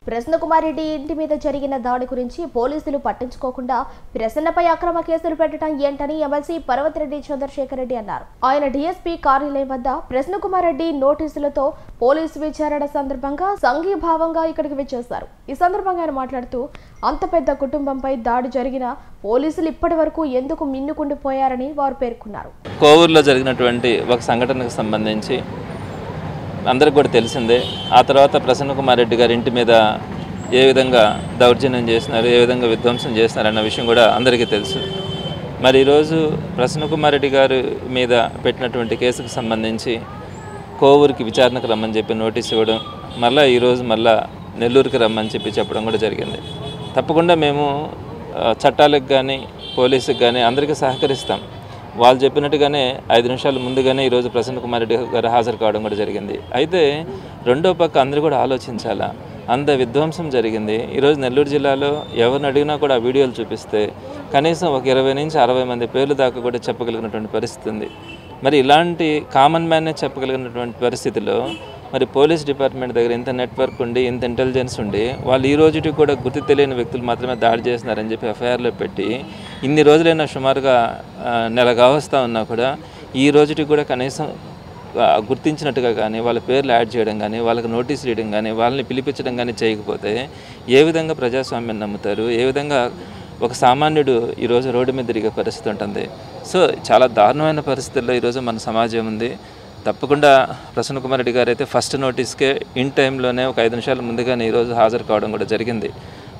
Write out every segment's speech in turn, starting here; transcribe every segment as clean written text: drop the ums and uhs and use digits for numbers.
ప్రసన్నకుమారెడ్డి ఇంటి మీద జరిగిన దాడి గురించి పోలీసులు పట్టించుకోకుండా ప్రసన్నపై అక్రమ కేసులు పెట్టడం ఏంటని ఎమ్మెల్సీ పర్వతిరెడ్డి చంద్రశేఖర్ రెడ్డి అన్నారు. ఆయన డీఎస్పీ కార్యాలయం వద్ద ప్రసన్నకుమారెడ్డి నోటీసులతో పోలీసు విచారణ సందర్భంగా సంఘీభావంగా ఇక్కడికి వచ్చేశారు. ఈ సందర్భంగా ఆయన మాట్లాడుతూ అంత పెద్ద కుటుంబంపై దాడి జరిగిన పోలీసులు ఇప్పటి వరకు ఎందుకు మిన్నుకుండిపోయారని వారు పేర్కొన్నారు. కోవూరులో జరిగినటువంటి ఒక సంఘటనకు సంబంధించి అందరికి కూడా తెలిసిందే. ఆ తర్వాత ప్రసన్నకుమారెడ్డి గారి ఇంటి మీద ఏ విధంగా దౌర్జన్యం చేసినారు, ఏ విధంగా విధ్వంసం చేసినారు అన్న విషయం కూడా అందరికీ తెలుసు. మరి ఈరోజు ప్రసన్నకుమారెడ్డి గారి మీద పెట్టినటువంటి కేసుకు సంబంధించి కోవూరుకి విచారణకు రమ్మని చెప్పి నోటీస్ ఇవ్వడం, ఈరోజు నెల్లూరుకి రమ్మని చెప్పడం కూడా జరిగింది. తప్పకుండా మేము చట్టాలకు కానీ పోలీసుకి కానీ అందరికీ సహకరిస్తాం. వాళ్ళు చెప్పినట్టుగానే 5 నిమిషాల ముందుగానే ఈరోజు ప్రసన్నకుమారెడ్డి గారు హాజరు కావడం కూడా జరిగింది. అయితే రెండో పక్క అందరూ కూడా ఆలోచించాలా, అంత విధ్వంసం జరిగింది. ఈరోజు నెల్లూరు జిల్లాలో ఎవరిని అడిగినా కూడా ఆ వీడియోలు చూపిస్తే కనీసం ఒక 20 నుంచి 60 మంది పేర్లు దాకా కూడా చెప్పగలిగినటువంటి పరిస్థితి ఉంది. మరి ఇలాంటి కామన్ మ్యాన్నే చెప్పగలిగినటువంటి పరిస్థితిలో మరి పోలీస్ డిపార్ట్మెంట్ దగ్గర ఇంత నెట్వర్క్ ఉండి, ఇంత ఇంటెలిజెన్స్ ఉండి, వాళ్ళు ఈ రోజుకి కూడా గుర్తు తెలియని వ్యక్తులు మాత్రమే దాడి చేస్తున్నారని చెప్పి ఎఫ్ఐఆర్లో పెట్టి ఇన్ని రోజులైనా సుమారుగా నెల కావస్తా ఉన్నా కూడా ఈ రోజుకి కూడా కనీసం గుర్తించినట్టుగా కానీ వాళ్ళ పేర్లు యాడ్ చేయడం కానీ వాళ్ళకి నోటీసులు ఇవ్వడం కానీ వాళ్ళని పిలిపించడం కానీ చేయకపోతే ఏ విధంగా ప్రజాస్వామ్యం నమ్ముతారు? ఏ విధంగా ఒక సామాన్యుడు ఈరోజు రోడ్డు మీద తిరిగే పరిస్థితి ఉంటుంది. సో చాలా దారుణమైన పరిస్థితుల్లో ఈరోజు మన సమాజం ఉంది. తప్పకుండా ప్రసన్నకుమారెడ్డి గారు అయితే ఫస్ట్ నోటీస్కే ఇన్ టైంలోనే ఒక 5 నిమిషాల ముందుగానే ఈరోజు హాజరు కావడం కూడా జరిగింది.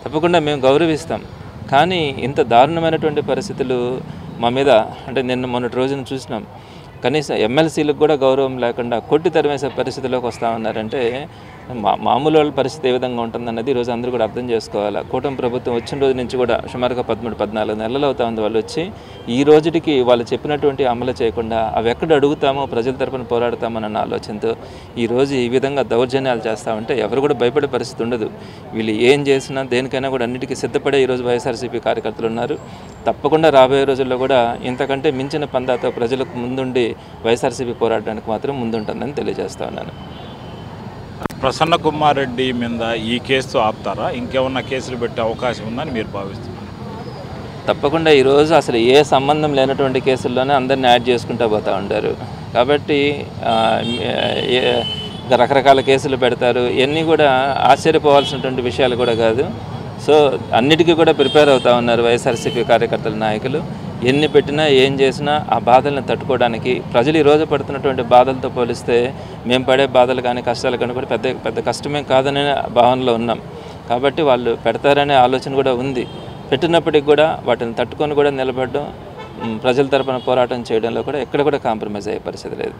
తప్పకుండా మేము గౌరవిస్తాం. కానీ ఇంత దారుణమైనటువంటి పరిస్థితులు మా మీద అంటే మొన్నటి రోజున చూసినాం. కనీసం ఎమ్మెల్సీలకు కూడా గౌరవం లేకుండా కొట్టి తరిమేసే పరిస్థితిలోకి వస్తూ ఉన్నారంటే మామూలు వాళ్ళ పరిస్థితి ఏ విధంగా ఉంటుందన్నది ఈరోజు అందరూ కూడా అర్థం చేసుకోవాలి. కూటమి ప్రభుత్వం వచ్చిన రోజు నుంచి కూడా సుమారుగా 13-14 నెలలు అవుతా ఉంది వాళ్ళు వచ్చి. ఈ రోజుకి వాళ్ళు చెప్పినటువంటి అమలు చేయకుండా అవి ఎక్కడ అడుగుతామో ప్రజల తరపున పోరాడతామన్న ఆలోచనతో ఈరోజు ఈ విధంగా దౌర్జన్యాలు చేస్తూ ఉంటే ఎవరు కూడా భయపడే పరిస్థితి ఉండదు. వీళ్ళు ఏం చేసినా దేనికైనా కూడా అన్నిటికీ సిద్ధపడే ఈరోజు వైఎస్ఆర్సీపీ కార్యకర్తలు ఉన్నారు. తప్పకుండా రాబోయే రోజుల్లో కూడా ఇంతకంటే మించిన పందాతో ప్రజలకు ముందుండి వైఎస్ఆర్సీపీ పోరాడడానికి మాత్రం ముందుంటుందని తెలియజేస్తా ఉన్నాను. ప్రసన్నకుమారెడ్డి మీద ఈ కేసు ఆపుతారా? ఇంకేమన్నా కేసులు పెట్టే అవకాశం ఉందని మీరు భావిస్తున్నారు? తప్పకుండా ఈరోజు అసలు ఏ సంబంధం లేనటువంటి కేసుల్లోనే అందరిని యాడ్ చేసుకుంటూ పోతూ ఉంటారు. కాబట్టి రకరకాల కేసులు పెడతారు. ఇవన్నీ కూడా ఆశ్చర్యపోవాల్సినటువంటి విషయాలు కూడా కాదు. సో అన్నిటికీ కూడా ప్రిపేర్ అవుతూ ఉన్నారు వైఎస్ఆర్సీపీ కార్యకర్తల నాయకులు. ఎన్ని పెట్టినా ఏం చేసినా ఆ బాధలను తట్టుకోవడానికి ప్రజలు ఈరోజు పడుతున్నటువంటి బాధలతో పోలిస్తే మేము పడే బాధలు కానీ కష్టాలు కానీ కూడా పెద్ద కష్టమే కాదనే భావనలో ఉన్నాం. కాబట్టి వాళ్ళు పెడతారనే ఆలోచన కూడా ఉంది. పెట్టినప్పటికి కూడా వాటిని తట్టుకొని కూడా నిలబడడం, ప్రజల తరపున పోరాటం చేయడంలో కూడా ఎక్కడ కూడా కాంప్రమైజ్ అయ్యే పరిస్థితి లేదు.